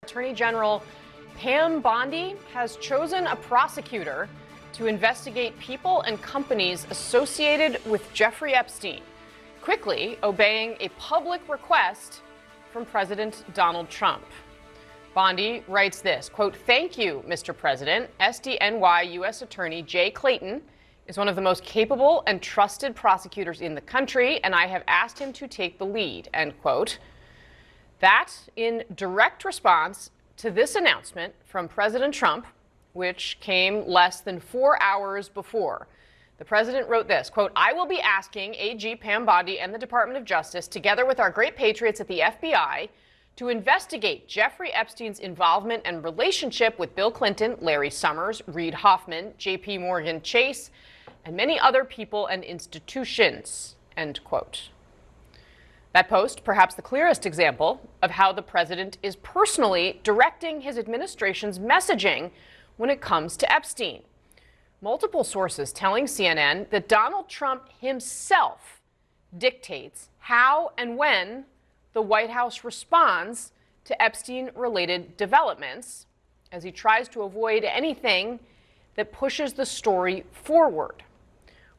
Attorney General Pam Bondi has chosen a prosecutor to investigate people and companies associated with Jeffrey Epstein, quickly obeying a public request from President Donald Trump. Bondi writes this, quote, "Thank you, Mr. President. SDNY U.S. Attorney Jay Clayton is one of the most capable and trusted prosecutors in the country, and I have asked him to take the lead," end quote. That in direct response to this announcement from President Trump, which came less than 4 hours before. The president wrote this, quote, "I will be asking AG Pam Bondi and the Department of Justice, together with our great patriots at the FBI, to investigate Jeffrey Epstein's involvement and relationship with Bill Clinton, Larry Summers, Reid Hoffman, JP Morgan Chase, and many other people and institutions," end quote. That post, perhaps the clearest example of how the president is personally directing his administration's messaging when it comes to Epstein. Multiple sources telling CNN that Donald Trump himself dictates how and when the White House responds to Epstein-related developments as he tries to avoid anything that pushes the story forward.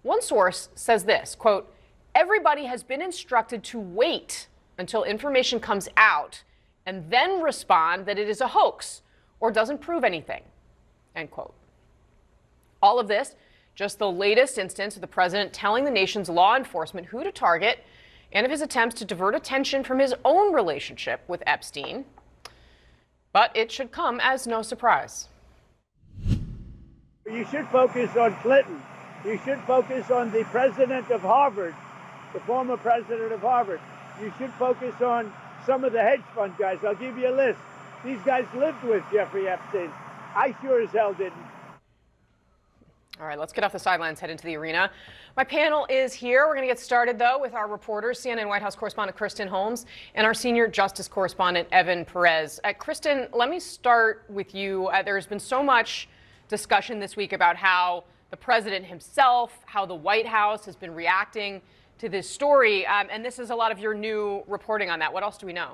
One source says this, quote, "Everybody has been instructed to wait until information comes out and then respond that it is a hoax or doesn't prove anything," end quote. All of this, just the latest instance of the president telling the nation's law enforcement who to target and of his attempts to divert attention from his own relationship with Epstein. But it should come as no surprise. You should focus on Clinton. You should focus on the president of Harvard, the former president of Harvard. You should focus on some of the hedge fund guys. I'll give you a list. These guys lived with Jeffrey Epstein. I sure as hell didn't. All right, let's get off the sidelines, head into the arena. My panel is here. We're going to get started, though, with our reporters, CNN White House correspondent Kristen Holmes and our senior justice correspondent Evan Perez. Kristen, let me start with you. There's been so much discussion this week about how the president himself, how the White House has been reacting to this story. And this is a lot of your new reporting on that. What else do we know?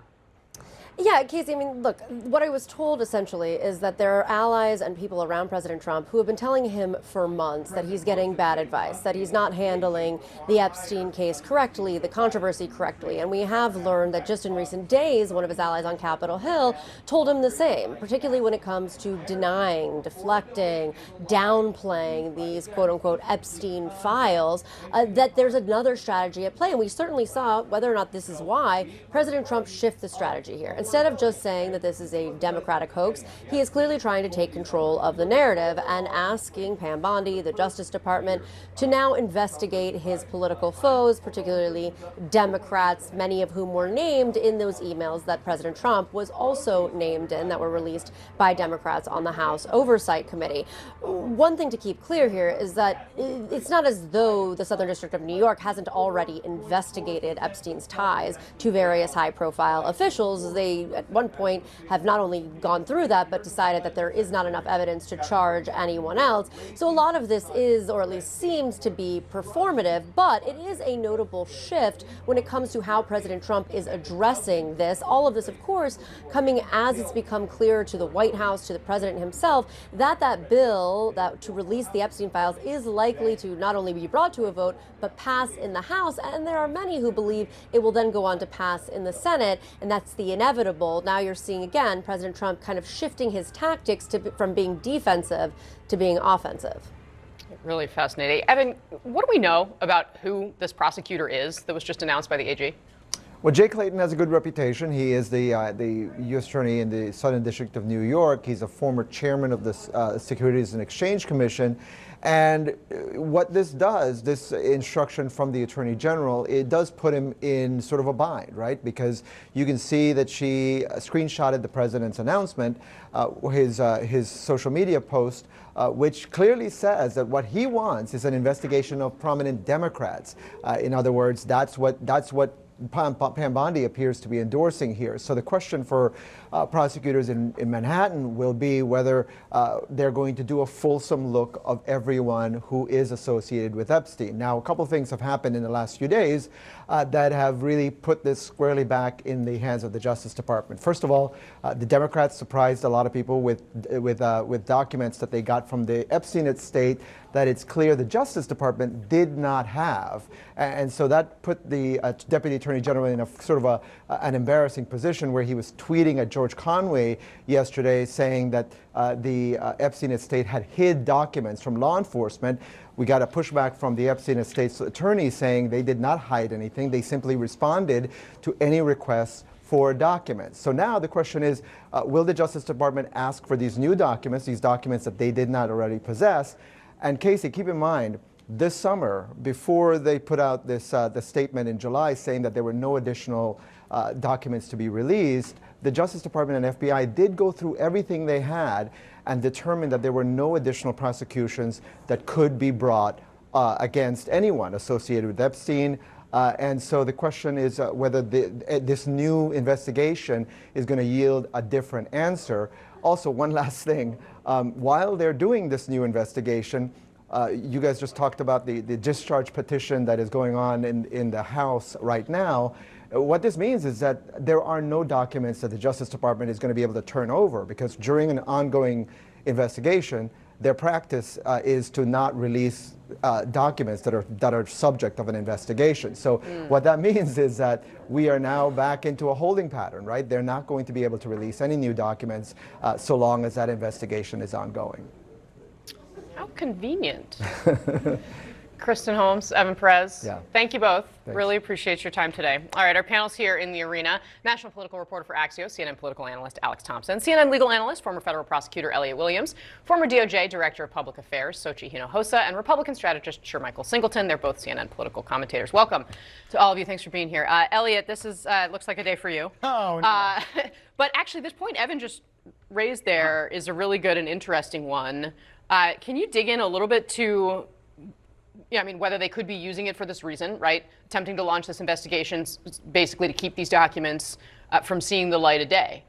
Yeah, Casey, I mean, look, what I was told essentially is that there are allies and people around President Trump who have been telling him for months that he's getting bad advice, that he's not handling the Epstein case correctly, the controversy correctly. And we have learned that just in recent days, one of his allies on Capitol Hill told him the same, particularly when it comes to denying, deflecting, downplaying these quote unquote Epstein files, that there's another strategy at play. And we certainly saw, whether or not this is why, President Trump shift the strategy here. Instead of just saying that this is a Democratic hoax, he is clearly trying to take control of the narrative and asking Pam Bondi, the Justice Department, to now investigate his political foes, particularly Democrats, many of whom were named in those emails that President Trump was also named in that were released by Democrats on the House Oversight Committee. One thing to keep clear here is that it's not as though the Southern District of New York hasn't already investigated Epstein's ties to various high-profile officials. They at one point have not only gone through that, but decided that there is not enough evidence to charge anyone else. So a lot of this is, or at least seems to be, performative, but it is a notable shift when it comes to how President Trump is addressing this. All of this, of course, coming as it's become clearer to the White House, to the president himself, that that bill that to release the Epstein files is likely to not only be brought to a vote, but pass in the House. And there are many who believe it will then go on to pass in the Senate, and that's the inevitable. Now you're seeing, again, President Trump kind of shifting his tactics from being defensive to being offensive. Really fascinating. Evan, what do we know about who this prosecutor is that was just announced by the AG? Well, Jay Clayton has a good reputation. He is the U.S. Attorney in the Southern District of New York. He's a former chairman of the Securities and Exchange Commission. And what this does, this instruction from the Attorney General, it does put him in sort of a bind, right? Because you can see that she screenshotted the president's announcement, his social media post, which clearly says that what he wants is an investigation of prominent Democrats. In other words, that's what Pam Bondi appears to be endorsing here. So the question for prosecutors in Manhattan will be whether they're going to do a fulsome look of everyone who is associated with Epstein. Now, a couple of things have happened in the last few days that have really put this squarely back in the hands of the Justice Department. First of all, the Democrats surprised a lot of people with documents that they got from the Epstein estate that it's clear the Justice Department did not have. And so that put the Deputy Attorney General in a sort of an embarrassing position where he was tweeting at George Conway yesterday saying that the Epstein estate had hid documents from law enforcement. We got a pushback from the Epstein estate's attorney saying they did not hide anything. They simply responded to any requests for documents. So now the question is, will the Justice Department ask for these new documents, these documents that they did not already possess? And Casey, keep in mind, this summer, before they put out this the statement in July saying that there were no additional documents to be released, the Justice Department and FBI did go through everything they had and determined that there were no additional prosecutions that could be brought against anyone associated with Epstein. And so the question is whether this new investigation is going to yield a different answer. Also, one last thing, while they're doing this new investigation, you guys just talked about the discharge petition that is going on in the House right now. What this means is that there are no documents that the Justice Department is going to be able to turn over, because during an ongoing investigation, their practice is to not release documents that are subject of an investigation. So what that means is that we are now back into a holding pattern, right? They're not going to be able to release any new documents so long as that investigation is ongoing. How convenient. Kristen Holmes, Evan Perez, thank you both. Thanks. Really appreciate your time today. All right, our panels here in the arena: national political reporter for Axios, CNN political analyst Alex Thompson, CNN legal analyst, former federal prosecutor Elliot Williams, former DOJ Director of Public Affairs Sochi Hinojosa, and Republican strategist Shermichael Singleton. They're both CNN political commentators. Welcome to all of you. Thanks for being here. Elliot, this is looks like a day for you. Oh, no. But actually, this point Evan just raised there is a really good and interesting one. Can you dig in a little bit to, I mean, whether they could be using it for this reason, right? Attempting to launch this investigation basically to keep these documents from seeing the light of day.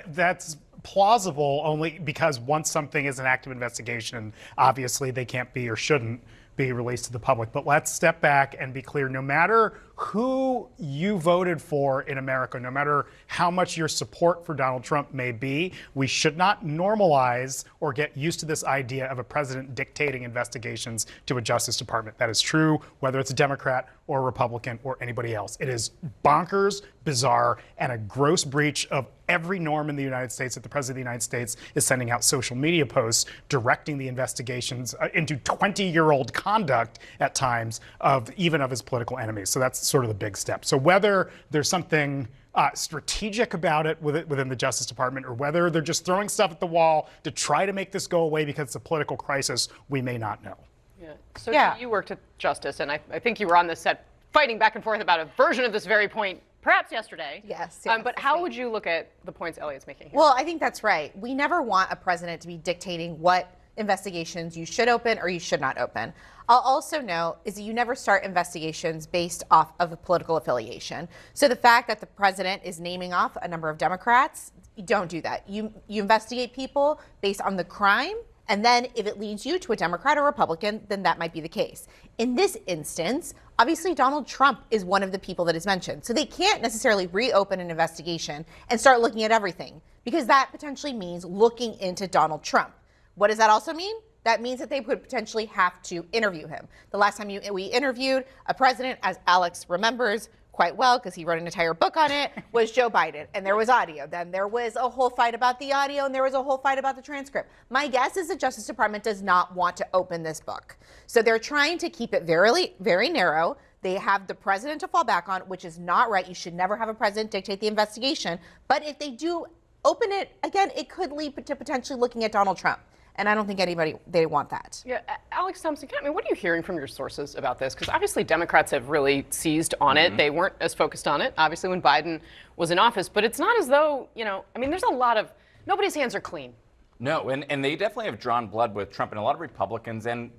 That's plausible only because once something is an active investigation, obviously they can't be or shouldn't be released to the public. But let's step back and be clear. No matter who you voted for in America, no matter how much your support for Donald Trump may be, we should not normalize or get used to this idea of a president dictating investigations to a Justice Department. That is true whether it's a Democrat or a Republican or anybody else. It is bonkers, bizarre, and a gross breach of every norm in the United States that the President of the United States is sending out social media posts directing the investigations into 20-year-old conduct at times of even of his political enemies. So that's sort of the big step. So whether there's something strategic about it within the Justice Department, or whether they're just throwing stuff at the wall to try to make this go away because it's a political crisis, we may not know. Yeah. So you worked at Justice, and I think you were on the set fighting back and forth about a version of this very point, perhaps yesterday. Yes. But how would you look at the points Elliot's making here? Well, I think that's right. We never want a president to be dictating what investigations you should open or you should not open. I'll also note is that you never start investigations based off of a political affiliation. So the fact that the president is naming off a number of Democrats, you don't do that. You investigate people based on the crime, and then if it leads you to a Democrat or Republican, then that might be the case. In this instance, obviously Donald Trump is one of the people that is mentioned. So they can't necessarily reopen an investigation and start looking at everything, because that potentially means looking into Donald Trump. What does that also mean? That means that they would potentially have to interview him. The last time we interviewed a president, as Alex remembers quite well because he wrote an entire book on it, was Joe Biden. And there was audio. Then there was a whole fight about the audio, and there was a whole fight about the transcript. My guess is the Justice Department does not want to open this book. So they're trying to keep it very, very narrow. They have the president to fall back on, which is not right. You should never have a president dictate the investigation. But if they do open it, again, it could lead to potentially looking at Donald Trump. And I don't think they want that. Yeah, Alex Thompson, what are you hearing from your sources about this? Because obviously Democrats have really seized on it. They weren't as focused on it, obviously, when Biden was in office. But it's not as though, there's a lot of, nobody's hands are clean. No, and they definitely have drawn blood with Trump. And a lot of Republicans and,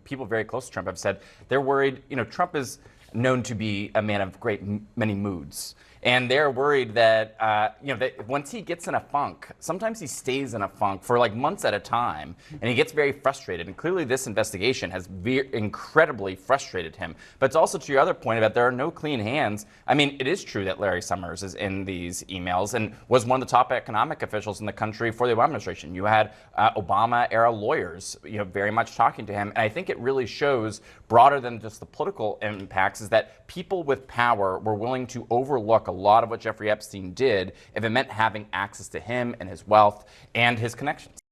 people very close to Trump have said they're worried, Trump is known to be a man of many moods. And they're worried that, that once he gets in a funk, sometimes he stays in a funk for like months at a time, and he gets very frustrated. And clearly this investigation has incredibly frustrated him. But it's also to your other point about there are no clean hands. I mean, it is true that Larry Summers is in these emails and was one of the top economic officials in the country for the Obama administration. You had Obama-era lawyers, very much talking to him. And I think it really shows, broader than just the political impacts, is that people with power were willing to overlook a lot of what Jeffrey Epstein did if it meant having access to him and his wealth and his connections.